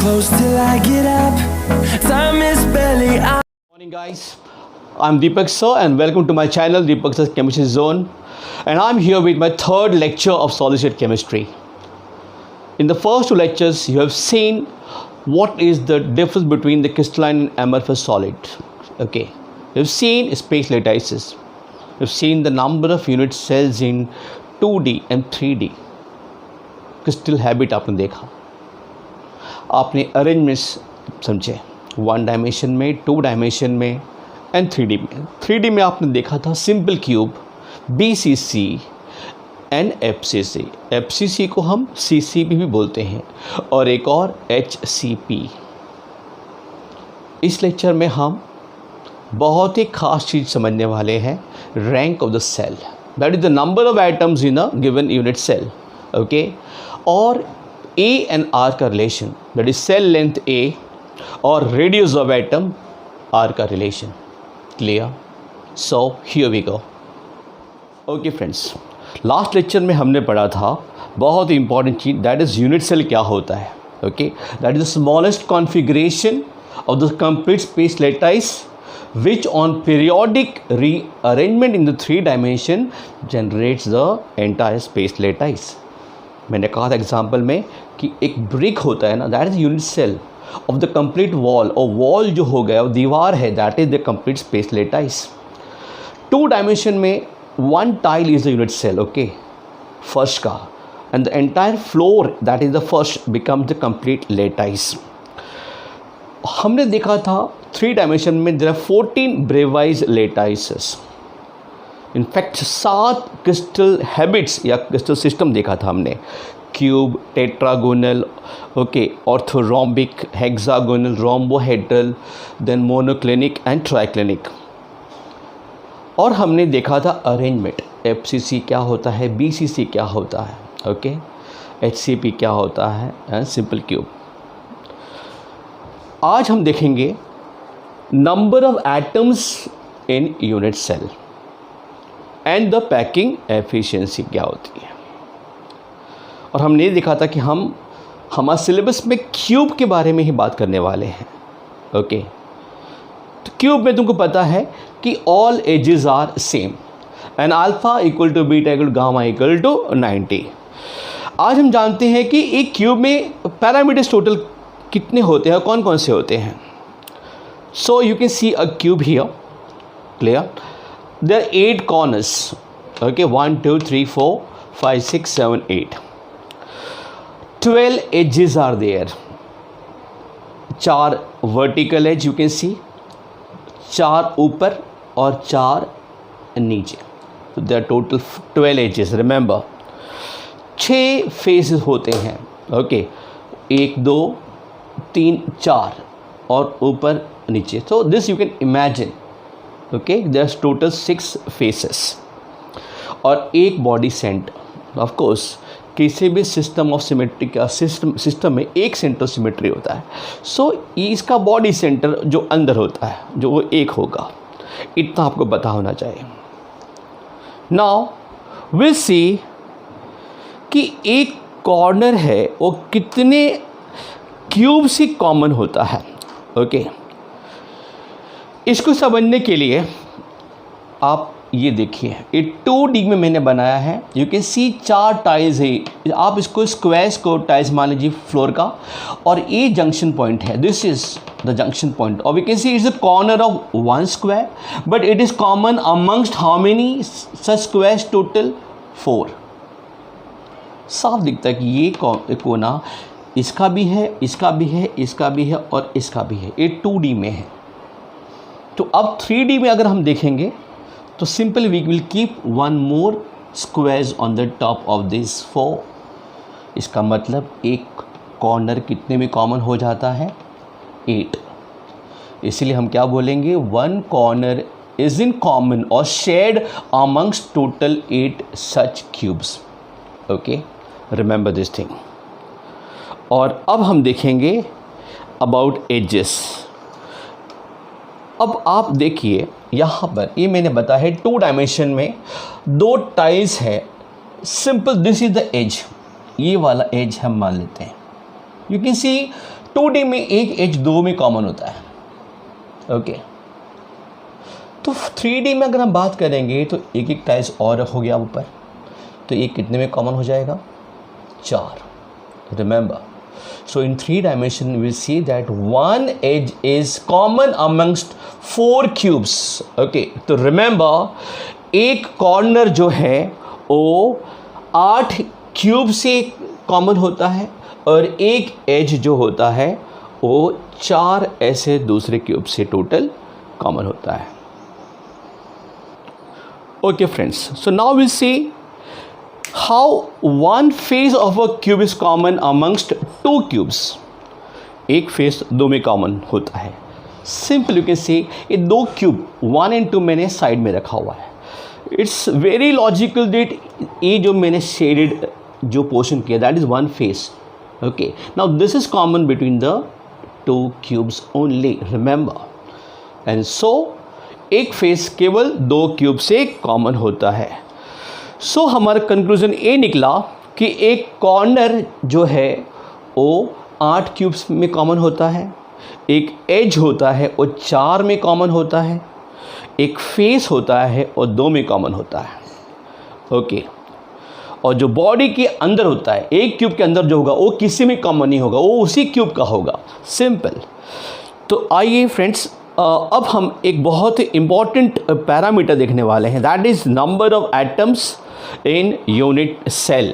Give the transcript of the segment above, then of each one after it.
close till I get up. Time is barely on. Morning guys, I'm Deepak sir and welcome to my channel Deepak sir's Chemistry Zone, and I'm here with my third lecture of solid state chemistry. In the first two lectures you have seen what is the difference between the crystalline and amorphous solid. Okay, you've seen space lattices, you've seen the number of unit cells in 2D and 3D. Crystal habit आपने देखा, आपने arrangements समझे 1 dimension में, 2 dimension में and 3D में। 3D में आपने देखा था simple cube, BCC and FCC। FCC को हम CCP भी बोलते हैं और एक और HCP। इस लेक्चर में हम बहुत ही खास चीज़ समझने वाले हैं, rank of the cell, that is the number of atoms in a given unit cell. Okay, और A and R का relation, that is cell length A और रेडियस ऑफ एटम R का relation. Clear? So here we go. Okay friends, last lecture में हमने पढ़ा था बहुत ही इंपॉर्टेंट चीज़, दैट इज़ यूनिट सेल क्या होता है। Okay, that is the smallest configuration of the complete space lattice which on periodic rearrangement in the 3 dimension generates the entire space lattice। मैंने कहा था एग्जाम्पल में कि एक ब्रिक होता है ना, that is unit cell of the complete wall, और वॉल जो हो गया वो दीवार है, that is the complete space lattice. 2 dimension में 1 tile is the unit cell, okay, first का, and the entire floor that is the first becomes the complete lattice. हमने देखा था 3 डायमेंशन में there are 14 Bravais lattices. In fact 7 crystal habits या crystal system देखा था हमने, cube, tetragonal, okay, orthorhombic, hexagonal, rhombohedral, then monoclinic and triclinic. और हमने देखा था अरेंजमेंट, FCC क्या होता है, BCC क्या होता है, ओके, HCP क्या होता है, एंड सिंपल क्यूब। आज हम देखेंगे number of atoms in unit cell and the packing efficiency क्या होती है। और हमने देखा था कि हम हमारे सिलेबस में क्यूब के बारे में ही बात करने वाले हैं। ओके, तो क्यूब में तुमको पता है कि all edges are same and alpha equal to beta equal to gamma equal to 90। आज हम जानते हैं कि एक क्यूब में पैरामीटर्स टोटल कितने होते हैं, कौन कौन से होते हैं। So you can C a cube here, clear? There are 8 corners, okay, 1 2 3 4 5 6 7 8, 12 edges are there, 4 vertical edge you can see, 4 ऊपर और 4 नीचे, so there are total 12 edges। remember 6 faces होते हैं, okay, 1 2 3 4 और ऊपर नीचे, so this you can imagine, okay, there's total 6 faces और एक बॉडी सेंटर। ऑफ कोर्स किसी भी सिस्टम ऑफ सिमेट्री का सिस्टम में एक सेंटर सिमेट्री होता है, सो इसका बॉडी सेंटर जो अंदर होता है जो वो एक होगा, इतना आपको पता होना चाहिए। नाउ विल सी कि एक कॉर्नर है वो कितने क्यूब से कॉमन होता है। ओके, इसको समझने के लिए आप ये देखिए, ये 2D में मैंने बनाया है, यू कैन सी 4 टाइल्स है, आप इसको स्क्वायर्स को टाइल्स मान लीजिए फ्लोर का, और ये जंक्शन पॉइंट है, this is the junction point, और we can see it's the corner of 1 square, but it is common amongst how many such squares, total 4। साफ दिखता है कि ये कोना इसका भी है, इसका भी है, इसका भी है और इसका भी है, ये 2D में है। तो अब 3D में अगर हम देखेंगे तो simple we will keep 1 more squares on the top of this 4। इसका मतलब एक कॉर्नर कितने में कॉमन हो जाता है, 8। इसलिए हम क्या बोलेंगे, 1 कॉर्नर इज इन कॉमन और shared amongst total 8 such cubes. Okay, remember this thing. और अब हम देखेंगे अबाउट एजेस। अब आप देखिए यहाँ पर, ये मैंने बताया है 2 डायमेंशन में 2 टाइल्स है, simple, this is the edge, ये वाला एज हम मान लेते हैं। यू कैन सी 2D में एक एज 2 में कॉमन होता है, ओके। तो 3D में अगर हम बात करेंगे तो एक एक टाइल्स और हो गया ऊपर, तो ये कितने में कॉमन हो जाएगा? 4, remember. So in 3 dimension we see that one edge is common amongst 4 cubes. Okay, तो remember एक कॉर्नर जो है वो 8 क्यूब से कॉमन होता है और एक एज जो होता है वो 4 ऐसे दूसरे क्यूब से टोटल कॉमन होता है। Okay friends, so now we see how one face of a cube is common amongst 2 cubes. एक फेस 2 में कॉमन होता है। सिंपल यू कैन से ये 2 क्यूब 1 and 2 मैंने साइड में रखा हुआ है। इट्स वेरी लॉजिकल दैट ये जो मैंने शेडेड जो पोर्शन किया that is one face, okay. Now this is common between the 2 cubes only, remember. And so एक फेस केवल 2 क्यूब से कॉमन होता है। सो हमारा कंक्लूजन ये निकला कि एक कॉर्नर जो है वो 8 क्यूब्स में कॉमन होता है, एक एज होता है वो 4 में कॉमन होता है, एक फेस होता है और 2 में कॉमन होता है, ओके। और जो बॉडी के अंदर होता है एक क्यूब के अंदर जो होगा वो किसी में कॉमन नहीं होगा, वो उसी क्यूब का होगा, सिंपल। तो आइए फ्रेंड्स अब हम एक बहुत ही इम्पॉर्टेंट पैरामीटर देखने वाले हैं, that is number of atoms in unit cell,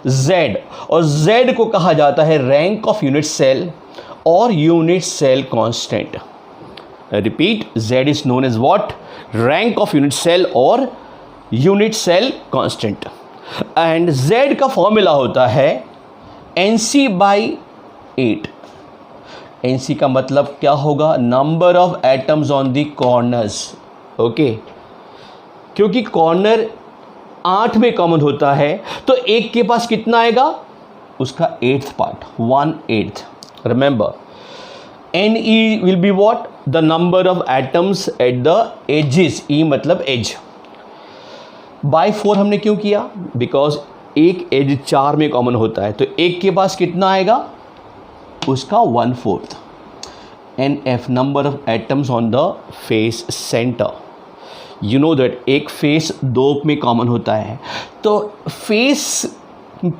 Z। और Z को कहा जाता है रैंक ऑफ यूनिट सेल और unit cell constant. Repeat, Z is known as what? Rank of unit cell और unit cell constant. And Z का formula होता है NC/8। NC का मतलब क्या होगा? Number of atoms on the corners, okay. क्योंकि कॉर्नर 8 में कॉमन होता है तो एक के पास कितना आएगा? उसका 8th part, 1/8। Remember, NE will be what? The number of atoms at the edges, E मतलब एज। बाय 4 हमने क्यों किया? बिकॉज एक एज 4 में कॉमन होता है तो एक के पास कितना आएगा? उसका 1/4। NF number of atoms on the face centre. You know that एक फेस 2 में कॉमन होता है तो फेस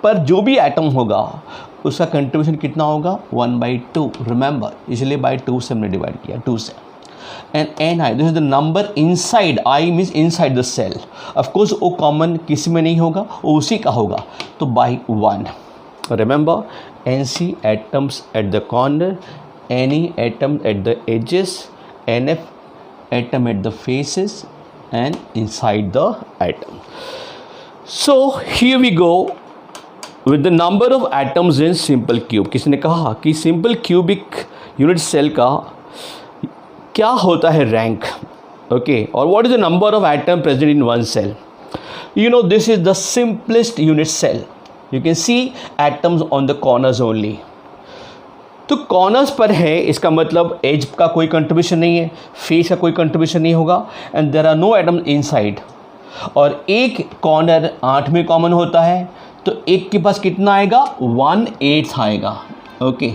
पर जो भी एटम होगा उसका कंट्रीब्यूशन कितना होगा? 1/2, रिमेंबर, इसलिए बाय 2 से हमने डिवाइड किया, 2 से। And NI, this is the number inside, I means inside the cell. Of course वो कॉमन किसी में नहीं होगा, वो उसी का होगा, तो by 1। Remember, NC atoms at the corner, NE atom at the edges, NF atom at the faces and inside the atom. So here we go with the number of atoms in simple cube. किसी ने कहा कि simple cubic unit cell का क्या होता है rank, okay, और what is the number of atom present in one cell? You know this is the simplest unit cell. You can see atoms on the corners only. तो corners पर है, इसका मतलब एज का कोई कंट्रीब्यूशन नहीं है, फेस का कोई कंट्रीब्यूशन नहीं होगा, and there are no atom inside. और एक कॉर्नर 8 में कॉमन होता है तो एक के पास कितना आएगा? 1/8 आएगा, ओके।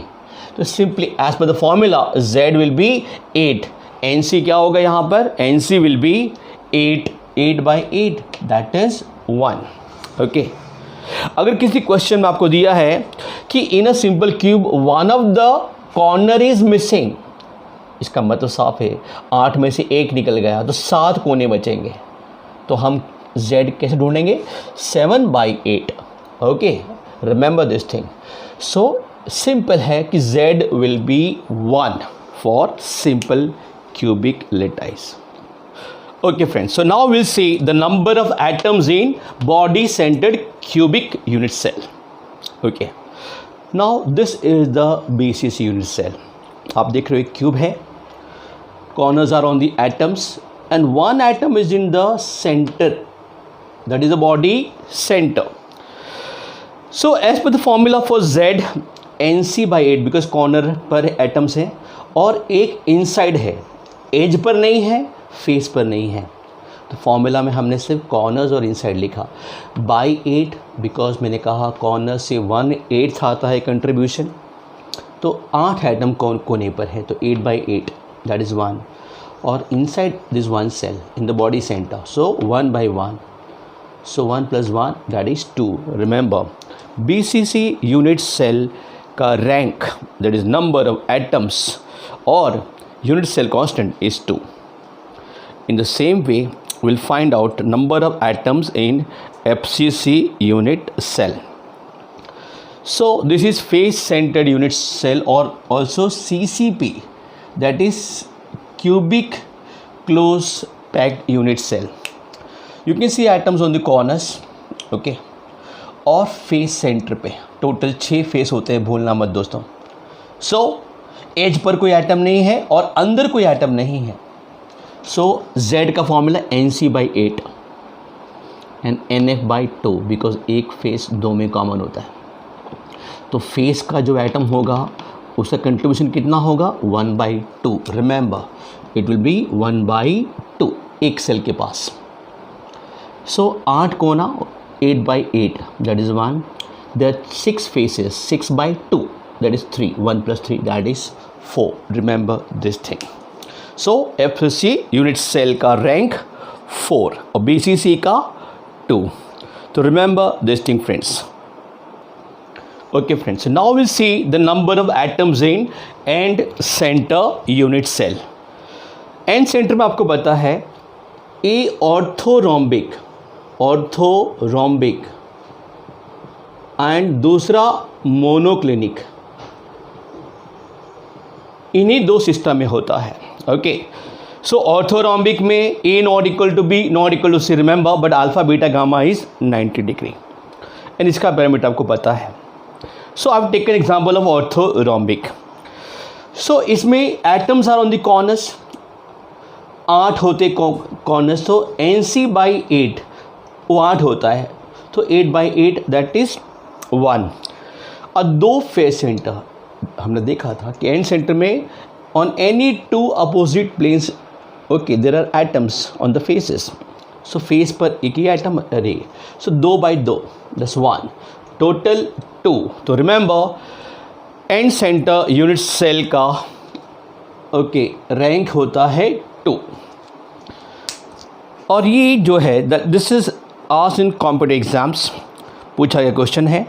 तो simply as per the formula Z will be 8। NC क्या होगा यहाँ पर? NC will be 8/8 that is 1, okay. अगर किसी क्वेश्चन में आपको दिया है कि in a simple cube one of the corner is missing, इसका मतलब साफ है 8 में से 1 निकल गया तो 7 कोने बचेंगे, तो हम Z कैसे ढूंढेंगे? 7/8, okay. Remember this thing. So simple है कि Z will B 1 for simple cubic lattice. Okay friends, so now we'll see the number of atoms in body centered cubic unit cell. Okay, now this is the BCC unit cell. आप देख रहे हो एक cube है, corners are on the atoms and one atom is in the center, that is the body center. So as per the formula for Z, NC/8 because corner पर atoms है और एक inside है, एज पर नहीं है, face पर नहीं है, तो फॉर्मूला में हमने सिर्फ कॉर्नर्स और इनसाइड लिखा। बाई 8 बिकॉज मैंने कहा कॉर्नर से 1/8 आता है कंट्रीब्यूशन, तो 8 एटम कोने पर है, तो 8/8 दैट इज़ 1, और inside this one cell in the body center, so 1/1, so 1 + 1 that is 2. Remember, BCC unit cell का rank, that is number of atoms or unit cell constant, is 2. In the same way, we'll find out number of atoms in FCC unit cell. So this is face centered unit cell, or also CCP, that is cubic close packed unit cell. You can see atoms on the corners, okay, और face centre पे total 6 face होते हैं, भूलना मत दोस्तों. So as per कोई atom नहीं है और अंदर कोई एटम नहीं है. सो Z का formula NC/8 and NF/2, because एक फेस दो में कॉमन होता है. तो फेस का जो एटम होगा उसका कंट्रीब्यूशन कितना होगा, 1/2. रिमेंबर, इट विल बी 1/2 एक सेल के पास. So 8 कोना, 8/8 that is 1. There are 6 faces, 6/2 that is 3. 1 + 3 that is 4. Remember this thing. So FCC unit cell का rank 4 और BCC का 2. So remember this thing, friends. Okay friends, so now we'll see the number of atoms in end center unit cell. End center में आपको पता है A orthorhombic and दूसरा monoclinic, इन्हीं दो सिस्टम में होता है. ओके, सो ऑर्थोरोम्बिक में A not equal to B not equal to C, remember, but alpha beta gamma is 90 degree and इसका पैरामीटर आपको पता है. So I have taken example of orthorhombic. So इसमें atoms are on the corners, 8 होते corners, तो NC/8 वो 8 होता है, तो 8/8 दैट इज 1. और 2 फेस सेंटर हमने देखा था कि एंड सेंटर में on any 2 opposite planes, okay, there are atoms on the faces. So face पर एक ही एटम अरे, सो 2/2 दैट्स 1, टोटल 2. तो remember end center unit cell का ओके रैंक होता है 2. और ये जो है this is asked in competitive exams, पूछा गया क्वेश्चन है.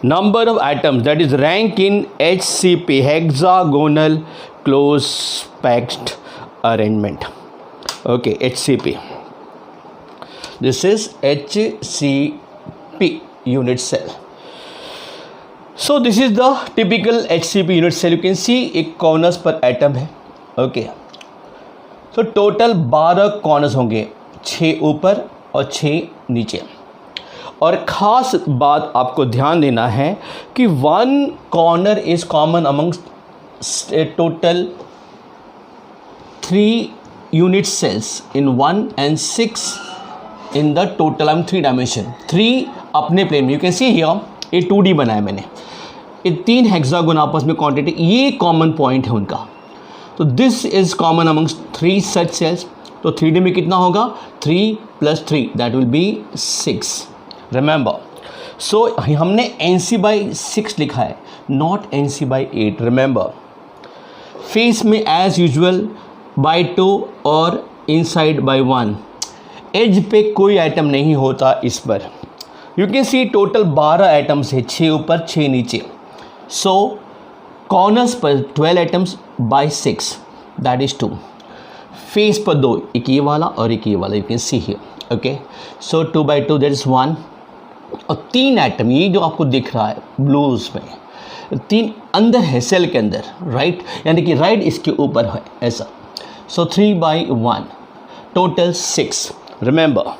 Number of atoms that is rank in HCP, hexagonal close packed arrangement. Okay, HCP, this is HCP unit cell. So this is the typical HCP unit cell. You can see एक corners पर atom है. Okay, so total 12 corners होंगे, 6 ऊपर और 6 नीचे. और ख़ास बात आपको ध्यान देना है कि 1 corner is common amongst total 3 unit cells in 1 and 6 in the total 3 dimension. 3 अपने प्लेन में, यू कैन सी हियर ये 2D बनाया मैंने. ये 3 हेक्सागोन आपस में क्वांटिटी, ये कॉमन पॉइंट है उनका. तो this is common amongst 3 such cells. तो 3D में कितना होगा, 3 + 3 that will be 6. Remember, so हमने NC/6 लिखा है, नॉट NC/8. रिमेंबर, फेस में एज यूजुअल 2 और इनसाइड 1. एज पे कोई आइटम नहीं होता इस पर. You can see total 12 items है, 6 ऊपर 6 नीचे. सो कॉर्नर्स पर 12 items by 6 that is 2. Face पर 2, एक ये वाला और एक ये वाला, you can see here. Okay, so 2/2 that is 1. और 3 एटम, ये जो आपको दिख रहा है ब्लूज में, 3 अंदर है सेल के अंदर, राइट, यानी कि राइट इसके ऊपर है ऐसा. सो 3/1 टोटल 6. रिमेंबर,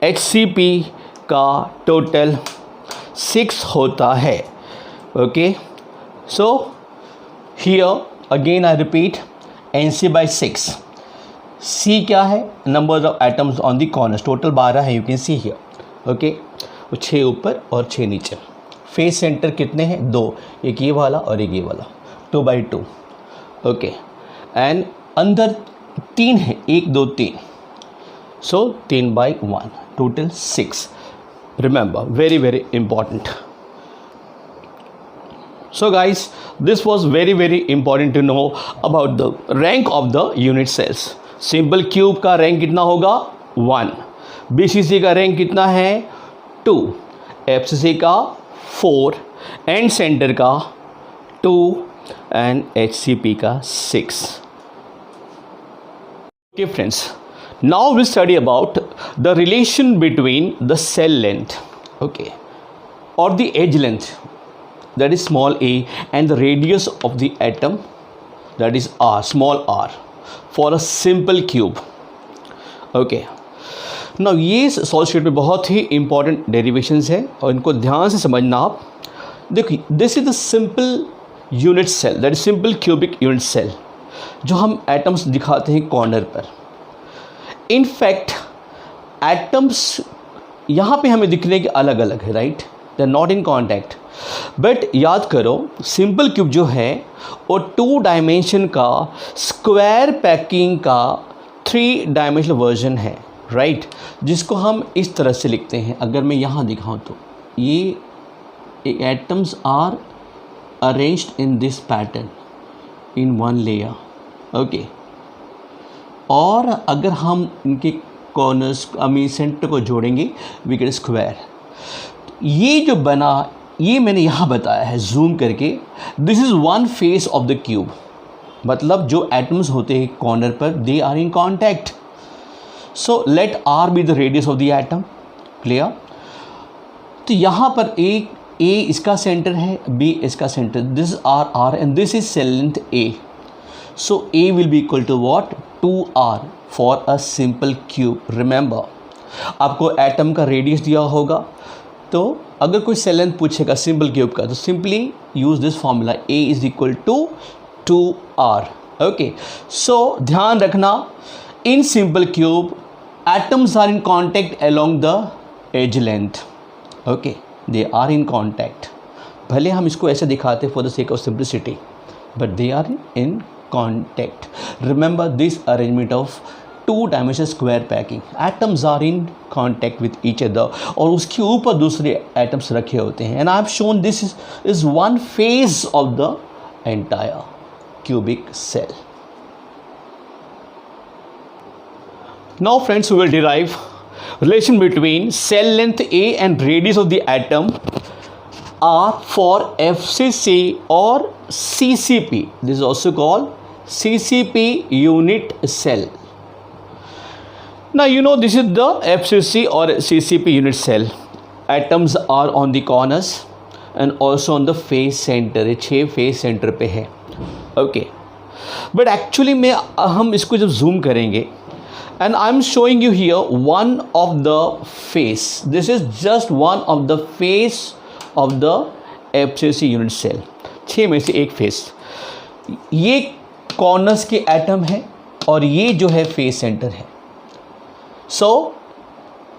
HCP का टोटल 6 होता है. Okay, so here again I repeat, NC/6. C क्या है, number of atoms on the corners, total 12 है, you can see here. Okay, 6 ऊपर और 6 नीचे. फेस सेंटर कितने हैं, 2, एक ये वाला और एक ये वाला, 2/2. ओके, एंड अंदर 3 है, 1 2 3, सो 3/1 total 6. Remember, very very important. So guys, this was very important to know about the rank of the unit cells. Simple cube का रैंक कितना होगा 1, BCC का रैंक कितना है 2, FCC का 4, एंड सेंटर का 2 एंड HCP का 6. Okay friends, now we study about the relation between the cell length, okay, or the edge length, that is small a, and the radius of the atom, that is r, small r, for a simple cube. Okay, now ये solve sheet में बहुत ही important derivations है और इनको ध्यान से समझना आप. देखिए, this is the simple unit cell, that is simple cubic unit cell, जो हम एटम्स दिखाते हैं कॉर्नर पर. इनफैक्ट एटम्स यहाँ पे हमें दिखने के अलग अलग है, right, they are not in contact. But याद करो, सिंपल क्यूब जो है वो 2 डायमेंशन का स्क्वायर पैकिंग का 3 डायमेंशनल वर्जन है, राइट, जिसको हम इस तरह से लिखते हैं. अगर मैं यहाँ दिखाऊँ तो ये atoms are arranged in this pattern in 1 layer. Okay, और अगर हम इनके कॉर्नर्स सेंटर को जोड़ेंगे वी गेट स्क्वायर. ये जो बना, ये मैंने यहाँ बताया है जूम करके, this is 1 face of the cube. मतलब जो एटम्स होते हैं कॉर्नर पर, they are in contact. So let r be the radius of the atom. Clear? तो यहाँ पर ए इसका सेंटर है, बी इसका center, this r and this is cell length a. So a will be equal to what 2r for a simple cube. Remember, आपको atom का radius दिया होगा, तो अगर कोई सेल लेंथ पूछेगा सिंपल क्यूब का, तो simply use this formula, a is equal to 2r. Okay, so ध्यान रखना, in simple cube atoms are in contact along the edge length. Okay, they are in contact. भले हम इसको ऐसे दिखाते for the sake of simplicity, but they are in contact. Remember this arrangement of 2 dimensional square packing. Atoms are in contact with each other और उसके ऊपर दूसरे atoms रखे होते हैं. And I have shown this is one phase of the entire cubic cell. Now friends, we will derive relation between cell length A and radius of the atom R for FCC or CCP. This is also called CCP unit cell. Now you know this is the FCC or CCP unit cell. Atoms are on the corners and also on the face center. ये 6 face center पे है. Okay. But actually हम इसको जब zoom करेंगे, and I'm showing you here one of the face. This is just one of the face of the FCC unit cell. 6 में से एक फेस. ये कॉर्नर्स के एटम है और ये जो है फेस सेंटर है. So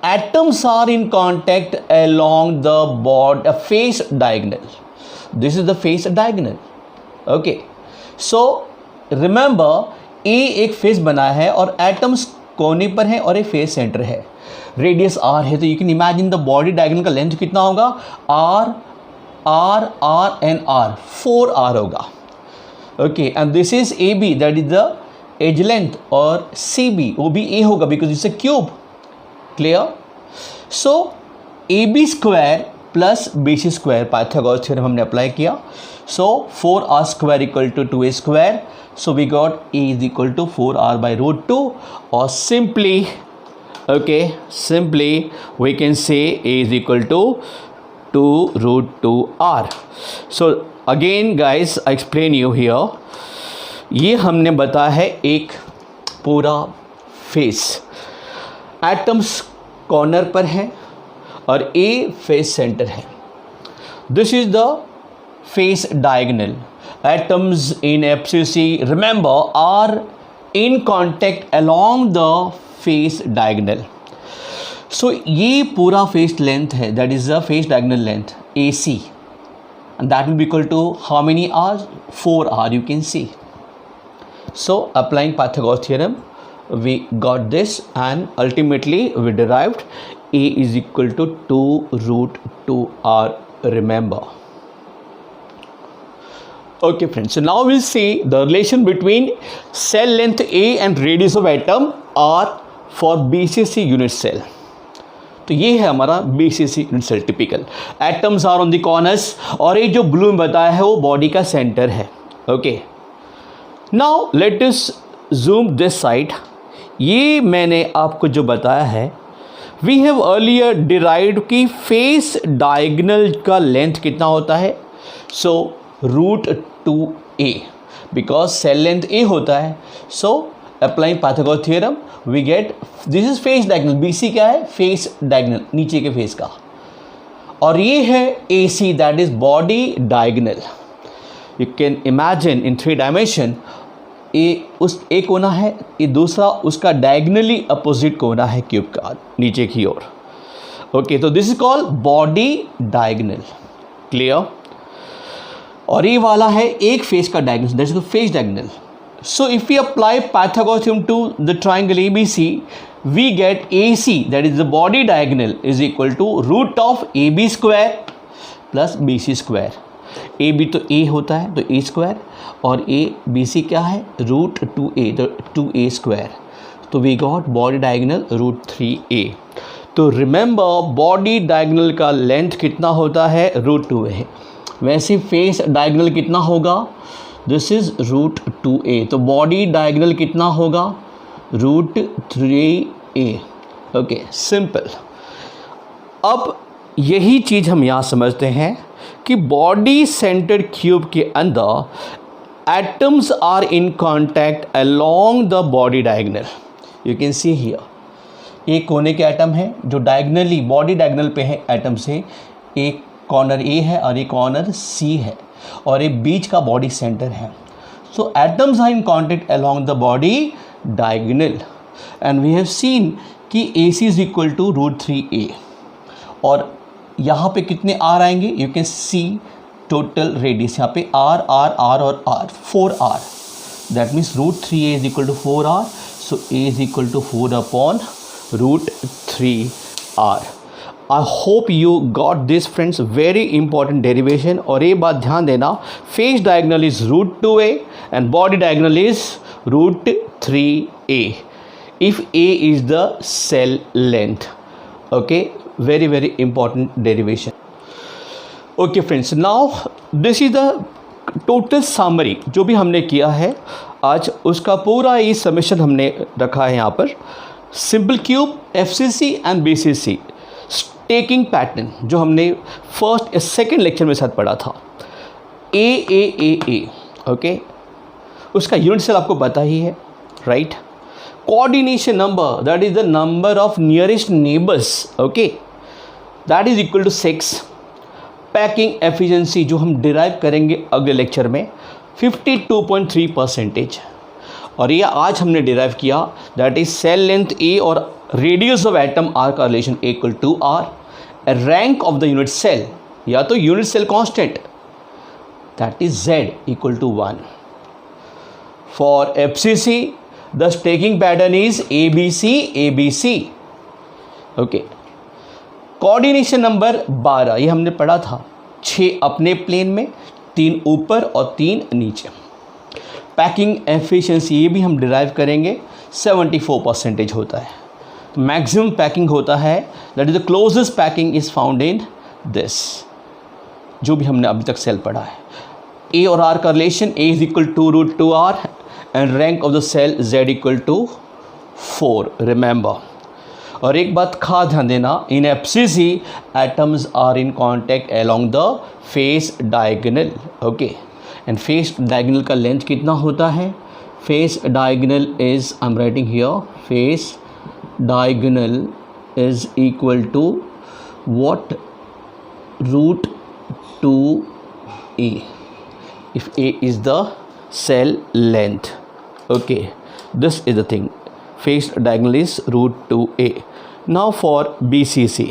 atoms are in contact along the board, face diagonal. This is the face diagonal. Okay, so remember, a एक फेस बना है और एटम्स कोने पर है और एक फेस सेंटर है. रेडियस आर है, तो you can imagine the body diagonal का लेंथ कितना होगा, r r r and r, 4r होगा. Okay, and this is A B, that is the edge length, और सी बी, वो भी ए होगा because it's a cube. Clear? So A B square plus B C square, Pythagoras theorem हमने apply किया. So 4r square equal to 2a square. So we got a is equal to 4r by root 2, और simply we can say a is equal to 2 root 2r. So again guys, I explain you here, ये हमने बताया है एक पूरा face. Atoms corner पर है और ए फेस सेंटर है. This is the face diagonal. Atoms in FCC, remember, are in contact along the face diagonal. So ये पूरा फेस लेंथ है, that is the face diagonal length AC, and that will be equal to how many r, 4r, you can see. So applying Pythagoras theorem, we got this, and ultimately we derived a is equal to 2 root 2r. Remember, Okay friends, so now we'll see the relation between cell length A and radius of atom R for BCC unit cell. तो ये है हमारा BCC unit cell typical. Atoms are on the corners और ये जो blue में बताया है वो बॉडी का सेंटर है. Okay, now let us zoom this side. ये मैंने आपको जो बताया है, वी हैव अर्लियर डिराइव्ड कि फेस डायगोनल का लेंथ कितना होता है. So √2a, because cell length a होता है. So applying Pythagoras theorem we get this is face diagonal. BC क्या है? फेस डायगोनल, नीचे के फेस का. और ये है AC, that is body diagonal. You can imagine in 3 dimension उस एक कोना है, ये दूसरा उसका डायगोनली अपोजिट कोना है क्यूब का नीचे की ओर. ओके, तो this is called body diagonal. Clear? और ये वाला है एक फेस का diagonal, that is face diagonal. So if we apply Pythagoras theorem to the triangle ABC, we get AC, that is the body diagonal, is equal to √AB square plus BC square. AB तो A होता है तो A square, और BC क्या है? √2A, तो 2A square. तो we got body diagonal √3A. तो रिमेंबर बॉडी डायगोनल का लेंथ कितना होता है? √2A. वैसे फेस डायगोनल कितना होगा? This is √2A. तो बॉडी डायगोनल कितना होगा? √3A. Okay, simple. अब यही चीज़ हम यहाँ समझते हैं कि बॉडी सेंटर्ड क्यूब के अंदर atoms are in contact along the body diagonal. You can see here एक कोने के एटम है जो डायगोनली बॉडी डायगोनल पे है एटम से. एक कॉर्नर A है और एक कॉर्नर C है और एक बीच का बॉडी सेंटर है. So atoms are in contact along the body diagonal and we have seen कि AC is equal to √3A. और यहाँ पे कितने R आएंगे? You can see total radius यहाँ पे R और R, 4R. That means √3A is equal to 4R. So A is equal to 4/√3R. I hope you got this friends, very important derivation. और ये बात ध्यान देना, face diagonal is √2A and body diagonal is √3A if A is the cell length. Okay, very very important derivation. Okay friends, now this is the total summary जो भी हमने किया है आज, उसका पूरा ये समेशन हमने रखा है यहाँ पर. Simple cube, FCC and BCC staking pattern जो हमने फर्स्ट या सेकेंड लेक्चर में साथ पढ़ा था. A. ओके, उसका यूनिट सेल आपको पता ही है, right? Coordination number, that is the number of nearest neighbours. Okay, that is equal to 6. Packing efficiency जो हम डिराइव करेंगे अगले लेक्चर में, 52.3%. और ये आज हमने डिराइव किया, that is cell length A और रेडियस ऑफ एटम R का relation equal to R. Rank of the unit cell, या तो unit cell constant, that is Z equal to 1. For FCC the stacking pattern is ABC. Okay, coordination number 12 ये हमने पढ़ा था, 6 अपने plane में, 3 ऊपर और 3 नीचे. पैकिंग एफिशिएंसी ये भी हम डिराइव करेंगे, 74% होता है. मैक्सिमम पैकिंग होता है, that is the closest packing is found in this, जो भी हमने अभी तक सेल पढ़ा है. A और R का relation, A is equal to √2R and rank of the cell Z equal to 4. Remember, और एक बात खास ध्यान देना, in FCC atoms are in contact along the face diagonal. Okay, and face diagonal का length कितना होता है? Face diagonal is, I am writing here, face diagonal is equal to what? √2A if A is the cell length. Okay, this is the thing, face diagonal is √2A. Now for BCC,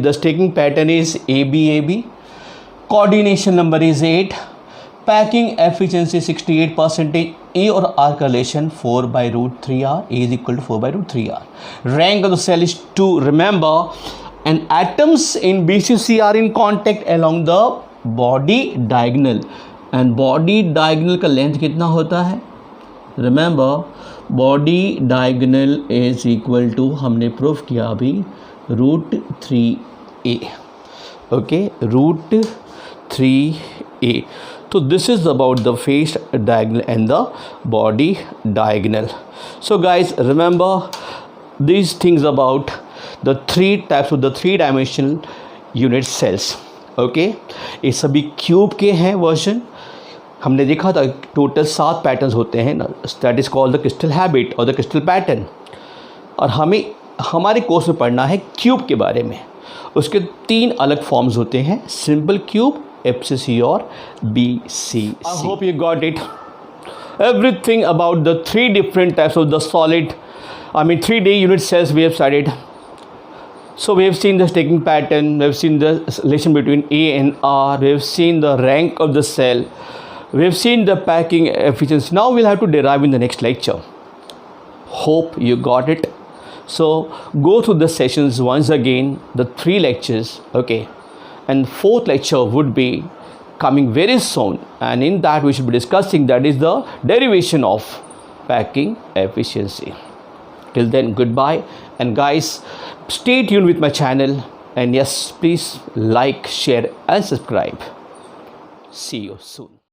the staking pattern is AB. Coordination number is 8. Packing efficiency 68%. A और R का relation 4/√3R. A is equal to 4/√3R. Rank of the cell is 2. Remember, and atoms in BCC are in contact along the body diagonal, and body diagonal का length कितना होता है? Remember body diagonal is equal to, हमने prove किया अभी, √3a. Okay, √3a. So this is about the face diagonal and the body diagonal. So guys, remember these things about the three types of the three-dimensional unit cells. Okay, ये सभी cube के हैं version. हमने देखा था total 7 patterns होते हैं ना, that is called the crystal habit और द क्रिस्टल पैटर्न. और हमें हमारे कोर्स में पढ़ना है क्यूब के बारे में. उसके 3 अलग फॉर्म्स होते हैं, सिंपल क्यूब, FCC और BCC. I hope you got it. Everything about the 3 different types of the solid, 3D unit cells we have studied. So we have seen the stacking pattern, we have seen the relation between A and R, we have seen the rank of the cell, we have seen the packing efficiency. Now we'll have to derive in the next lecture. Hope you got it. So go through the sessions once again, the 3 lectures, okay. And 4th lecture would be coming very soon, and in that we should be discussing, that is the derivation of packing efficiency. Till then, goodbye, and guys, stay tuned with my channel, and yes, please like, share and subscribe. See you soon.